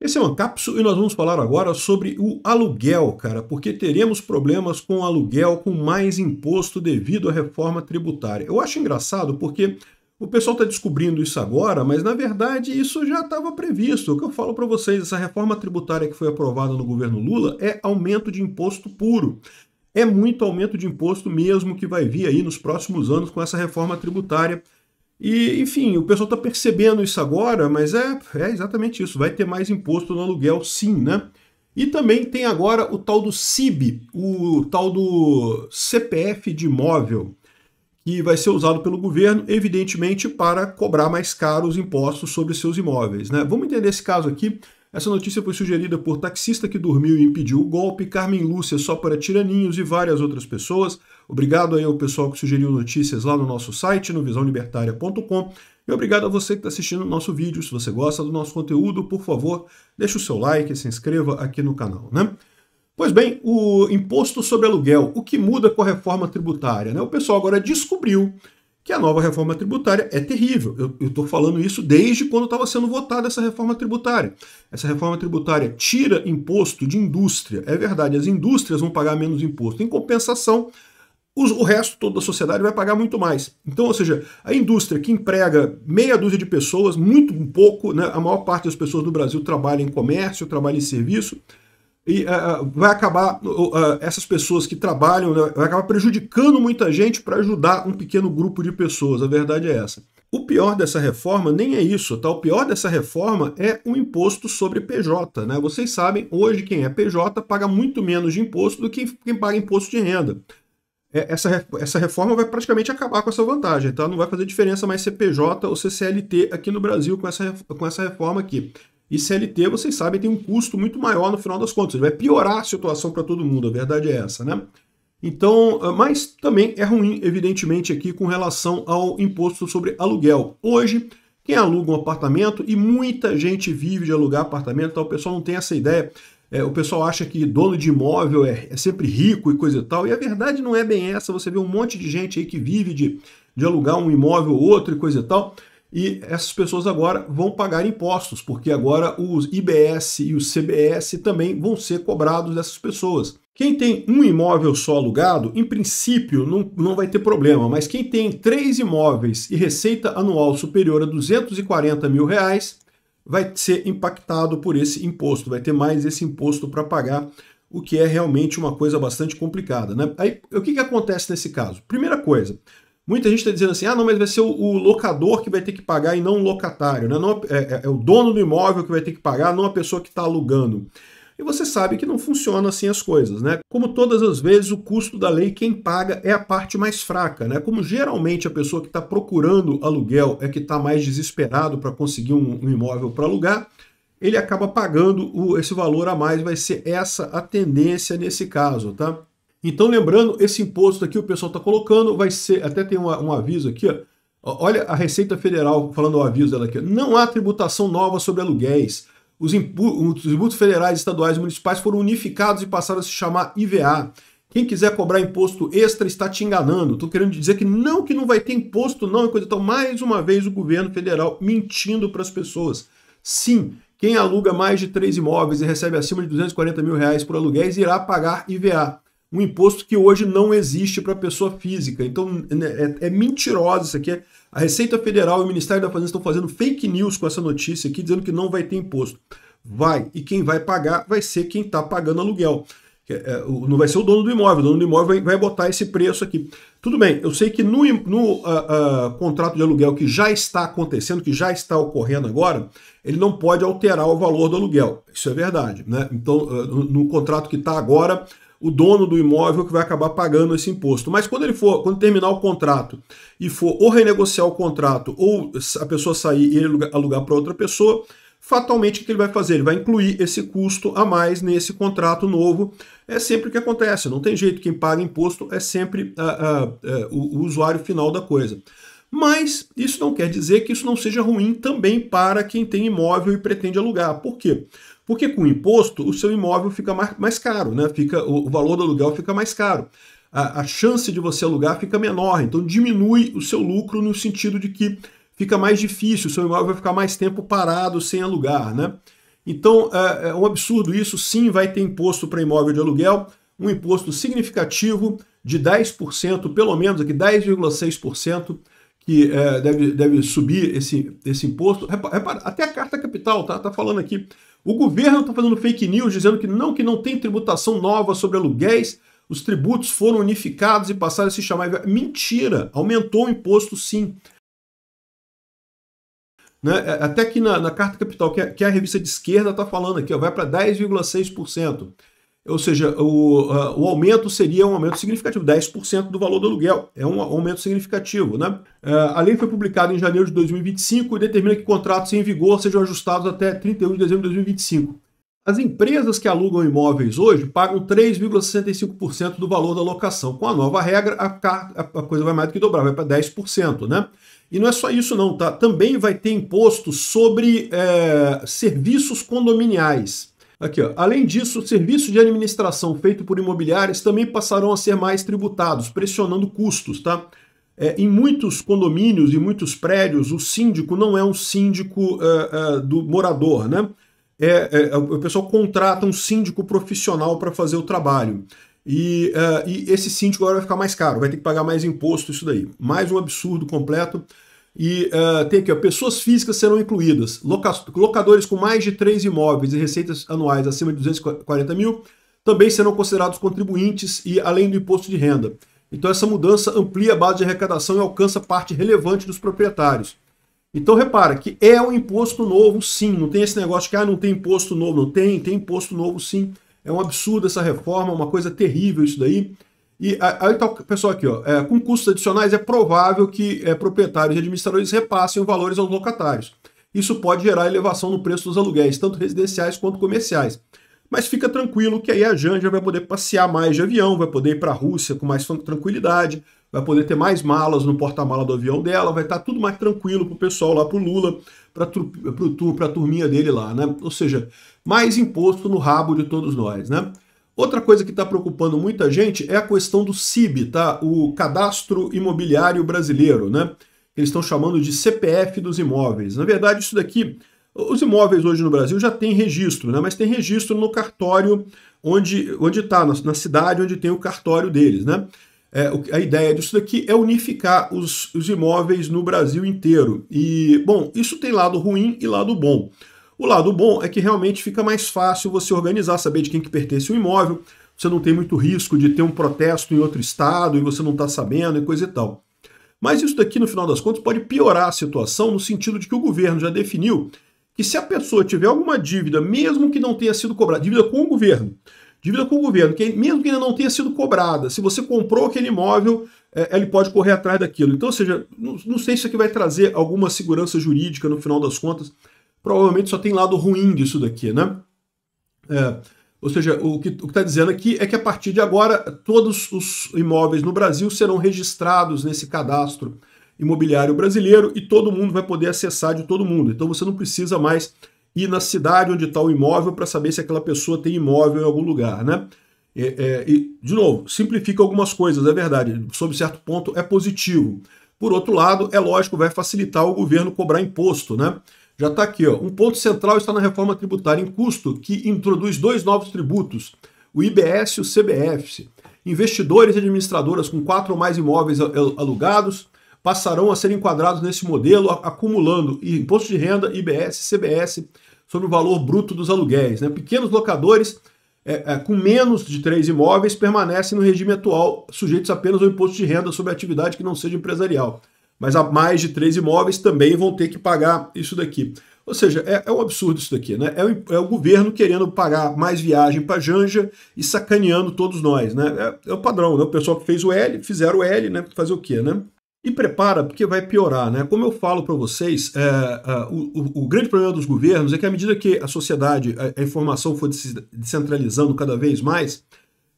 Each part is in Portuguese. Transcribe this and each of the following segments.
Esse é o Ancapsu e nós vamos falar agora sobre o aluguel, cara, porque teremos problemas com o aluguel com mais imposto devido à reforma tributária. Eu acho engraçado porque o pessoal está descobrindo isso agora, mas na verdade isso já estava previsto. O que eu falo para vocês, essa reforma tributária que foi aprovada no governo Lula é aumento de imposto puro. É muito aumento de imposto mesmo que vai vir aí nos próximos anos com essa reforma tributária. E, enfim, o pessoal está percebendo isso agora, mas é exatamente isso. Vai ter mais imposto no aluguel, sim, né? E também tem agora o tal do CIB, o tal do CPF de imóvel, que vai ser usado pelo governo, evidentemente, para cobrar mais caros impostos sobre seus imóveis, né? Vamos entender esse caso aqui. Essa notícia foi sugerida por Taxista que Dormiu e Impediu o Golpe, Carmen Lúcia Só para Tiraninhos e várias outras pessoas. Obrigado aí ao pessoal que sugeriu notícias lá no nosso site, no visãolibertaria.com. E obrigado a você que está assistindo o nosso vídeo. Se você gosta do nosso conteúdo, por favor, deixe o seu like e se inscreva aqui no canal, né? Pois bem, o imposto sobre aluguel, o que muda com a reforma tributária, né? O pessoal agora descobriu que a nova reforma tributária é terrível. Eu estou falando isso desde quando estava sendo votada essa reforma tributária. Essa reforma tributária tira imposto de indústria. É verdade, as indústrias vão pagar menos imposto. Em compensação, o resto todo da sociedade vai pagar muito mais. Então, ou seja, a indústria que emprega meia dúzia de pessoas, muito pouco, né? A maior parte das pessoas do Brasil trabalha em comércio, trabalha em serviço, e vai acabar, essas pessoas que trabalham, né, vai acabar prejudicando muita gente para ajudar um pequeno grupo de pessoas. A verdade é essa. O pior dessa reforma nem é isso, tá? O pior dessa reforma é o imposto sobre PJ, né? Vocês sabem, hoje quem é PJ paga muito menos de imposto do que quem paga imposto de renda. Essa reforma vai praticamente acabar com essa vantagem, tá? Não vai fazer diferença mais ser PJ ou ser CLT aqui no Brasil com essa reforma aqui. E CLT, vocês sabem, tem um custo muito maior no final das contas. Ele vai piorar a situação para todo mundo, a verdade é essa, né? Então, mas também é ruim, evidentemente, aqui com relação ao imposto sobre aluguel. Hoje, quem aluga um apartamento, e muita gente vive de alugar apartamento, então o pessoal não tem essa ideia. O pessoal acha que dono de imóvel é sempre rico e coisa e tal, e a verdade não é bem essa. Você vê um monte de gente aí que vive de alugar um imóvel ou outro e coisa e tal, e essas pessoas agora vão pagar impostos, porque agora os IBS e o CBS também vão ser cobrados dessas pessoas. Quem tem um imóvel só alugado, em princípio, não vai ter problema, mas quem tem 3 imóveis e receita anual superior a R$240 mil, vai ser impactado por esse imposto, vai ter mais esse imposto para pagar, o que é realmente uma coisa bastante complicada, né? Aí, o que acontece nesse caso? Primeira coisa, muita gente está dizendo assim, não, mas vai ser o locador que vai ter que pagar e não o locatário, né? Não, é o dono do imóvel que vai ter que pagar, não a pessoa que está alugando. E você sabe que não funciona assim as coisas, né? Como todas as vezes, o custo da lei, quem paga é a parte mais fraca, né? Como geralmente a pessoa que está procurando aluguel é que está mais desesperado para conseguir um imóvel para alugar, ele acaba pagando esse valor a mais, vai ser essa a tendência nesse caso, tá? Então, lembrando, esse imposto aqui o pessoal está colocando, vai ser, até tem um aviso aqui, ó. Olha a Receita Federal falando o aviso dela aqui, não há tributação nova sobre aluguéis. Os tributos federais, estaduais e municipais foram unificados e passaram a se chamar IVA. Quem quiser cobrar imposto extra está te enganando. Estou querendo dizer que não vai ter imposto, não, e coisa tal. Mais uma vez o governo federal mentindo para as pessoas. Sim, quem aluga mais de 3 imóveis e recebe acima de R$240 mil por aluguéis irá pagar IVA. Um imposto que hoje não existe para a pessoa física. Então é mentirosa isso aqui. A Receita Federal e o Ministério da Fazenda estão fazendo fake news com essa notícia aqui, dizendo que não vai ter imposto. Vai, e quem vai pagar vai ser quem está pagando aluguel. Não vai ser o dono do imóvel, o dono do imóvel vai botar esse preço aqui. Tudo bem, eu sei que no contrato de aluguel que já está acontecendo, que já está ocorrendo agora, ele não pode alterar o valor do aluguel. Isso é verdade, né? Então, no contrato que está agora, o dono do imóvel que vai acabar pagando esse imposto. Mas quando terminar o contrato e for ou renegociar o contrato ou a pessoa sair e ele alugar para outra pessoa, fatalmente o que ele vai fazer? Ele vai incluir esse custo a mais nesse contrato novo. É sempre o que acontece, não tem jeito. Quem paga imposto é sempre o usuário final da coisa. Mas isso não quer dizer que isso não seja ruim também para quem tem imóvel e pretende alugar. Por quê? Porque com o imposto o seu imóvel fica mais caro, né? O valor do aluguel fica mais caro. A chance de você alugar fica menor, então diminui o seu lucro no sentido de que fica mais difícil, o seu imóvel vai ficar mais tempo parado sem alugar, né? Então é um absurdo isso. Sim, vai ter imposto para imóvel de aluguel, um imposto significativo de 10%, pelo menos aqui 10,6%, que deve subir esse imposto. Repara, até a Carta Capital tá falando aqui. O governo está fazendo fake news dizendo que não tem tributação nova sobre aluguéis, os tributos foram unificados e passaram a se chamar... Mentira! Aumentou o imposto, sim. Né? Até aqui na Carta Capital, que é a revista de esquerda, está falando aqui, ó, vai para 10,6%. Ou seja, o aumento seria um aumento significativo, 10% do valor do aluguel. É um aumento significativo. Né? A lei foi publicada em janeiro de 2025 e determina que contratos em vigor sejam ajustados até 31 de dezembro de 2025. As empresas que alugam imóveis hoje pagam 3,65% do valor da locação. Com a nova regra, a coisa vai mais do que dobrar, vai para 10%. Né? E não é só isso não, tá? Também vai ter imposto sobre serviços condominiais. Aqui, ó. Além disso, serviços de administração feito por imobiliárias também passarão a ser mais tributados, pressionando custos. Tá? Em muitos condomínios e muitos prédios, o síndico não é um síndico do morador, né? O pessoal contrata um síndico profissional para fazer o trabalho. E esse síndico agora vai ficar mais caro, vai ter que pagar mais imposto, isso daí. Mais um absurdo completo. E tem aqui, ó, pessoas físicas serão incluídas. Locadores com mais de 3 imóveis e receitas anuais acima de 240 mil também serão considerados contribuintes e além do imposto de renda. Então essa mudança amplia a base de arrecadação e alcança parte relevante dos proprietários. Então repara que é um imposto novo sim, não tem esse negócio que não tem imposto novo, não tem imposto novo sim. É um absurdo essa reforma, uma coisa terrível isso daí. E aí tá o pessoal aqui, ó, com custos adicionais é provável que proprietários e administradores repassem os valores aos locatários. Isso pode gerar elevação no preço dos aluguéis, tanto residenciais quanto comerciais. Mas fica tranquilo que aí a Janja vai poder passear mais de avião, vai poder ir para a Rússia com mais tranquilidade, vai poder ter mais malas no porta-mala do avião dela, vai estar tudo mais tranquilo para o pessoal lá, para o Lula, para a turminha dele lá, né? Ou seja, mais imposto no rabo de todos nós, né? Outra coisa que está preocupando muita gente é a questão do CIB, tá? O Cadastro Imobiliário Brasileiro, né? Eles estão chamando de CPF dos imóveis. Na verdade, isso daqui, os imóveis hoje no Brasil já tem registro, né? Mas tem registro no cartório onde está, na cidade onde tem o cartório deles, né? A ideia disso daqui é unificar os imóveis no Brasil inteiro. E, bom, isso tem lado ruim e lado bom. O lado bom é que realmente fica mais fácil você organizar, saber de quem que pertence o imóvel, você não tem muito risco de ter um protesto em outro estado e você não está sabendo e coisa e tal. Mas isso daqui, no final das contas, pode piorar a situação no sentido de que o governo já definiu que se a pessoa tiver alguma dívida, mesmo que não tenha sido cobrada, dívida com o governo, que mesmo que ainda não tenha sido cobrada, se você comprou aquele imóvel, ele pode correr atrás daquilo. Então, ou seja, não sei se isso aqui vai trazer alguma segurança jurídica no final das contas. Provavelmente só tem lado ruim disso daqui, né? Ou seja, o que está dizendo aqui é que a partir de agora todos os imóveis no Brasil serão registrados nesse cadastro imobiliário brasileiro e todo mundo vai poder acessar de todo mundo. Então você não precisa mais ir na cidade onde está o imóvel para saber se aquela pessoa tem imóvel em algum lugar, né? E, de novo, simplifica algumas coisas, é verdade. Sob certo ponto é positivo. Por outro lado, é lógico, vai facilitar o governo cobrar imposto, né? Já está aqui, ó. Um ponto central está na reforma tributária em custo, que introduz 2 novos tributos, o IBS e o CBF. Investidores e administradoras com 4 ou mais imóveis alugados passarão a ser enquadrados nesse modelo, acumulando imposto de renda, IBS e CBS sobre o valor bruto dos aluguéis, né? Pequenos locadores com menos de 3 imóveis permanecem no regime atual, sujeitos apenas ao imposto de renda sobre a atividade que não seja empresarial. Mas a mais de 3 imóveis também vão ter que pagar isso daqui. Ou seja, é um absurdo isso daqui, né? É o governo querendo pagar mais viagem para Janja e sacaneando todos nós, né? É o padrão, né? O pessoal que fez o L, fizeram o L, né? Fazer o quê, né? E prepara, porque vai piorar, né? Como eu falo para vocês, o grande problema dos governos é que à medida que a sociedade, a informação for descentralizando cada vez mais,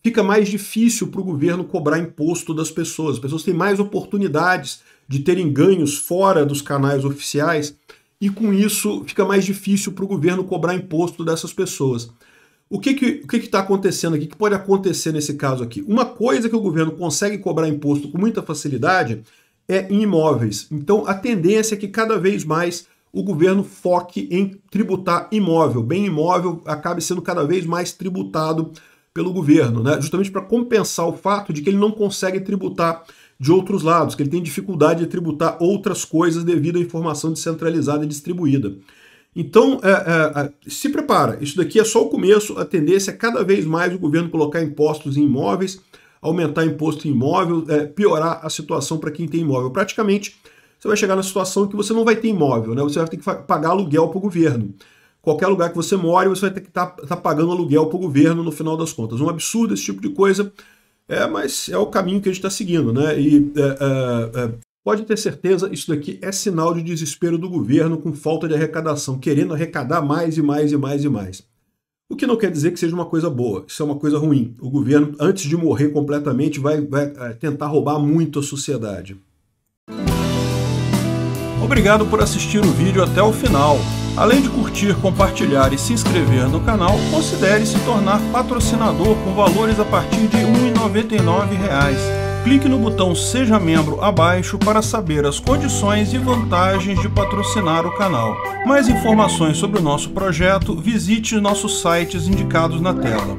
fica mais difícil para o governo cobrar imposto das pessoas. As pessoas têm mais oportunidades de terem ganhos fora dos canais oficiais e com isso fica mais difícil para o governo cobrar imposto dessas pessoas. O que está acontecendo aqui? O que pode acontecer nesse caso aqui? Uma coisa que o governo consegue cobrar imposto com muita facilidade é em imóveis. Então a tendência é que cada vez mais o governo foque em tributar imóvel. Bem imóvel acabe sendo cada vez mais tributado pelo governo, né? Justamente para compensar o fato de que ele não consegue tributar de outros lados, que ele tem dificuldade de tributar outras coisas devido à informação descentralizada e distribuída. Então, se prepara, isso daqui é só o começo, a tendência é cada vez mais o governo colocar impostos em imóveis, aumentar imposto em imóvel, piorar a situação para quem tem imóvel. Praticamente, você vai chegar na situação em que você não vai ter imóvel, né? Você vai ter que pagar aluguel para o governo. Qualquer lugar que você more, você vai ter que estar pagando aluguel para o governo no final das contas. Um absurdo esse tipo de coisa, mas é o caminho que a gente está seguindo, né? E pode ter certeza, isso daqui é sinal de desespero do governo com falta de arrecadação, querendo arrecadar mais e mais e mais e mais. O que não quer dizer que seja uma coisa boa, isso é uma coisa ruim. O governo, antes de morrer completamente, vai tentar roubar muito a sociedade. Obrigado por assistir o vídeo até o final. Além de curtir, compartilhar e se inscrever no canal, considere se tornar patrocinador com valores a partir de R$ 1,99. Clique no botão Seja Membro abaixo para saber as condições e vantagens de patrocinar o canal. Mais informações sobre o nosso projeto, visite nossos sites indicados na tela.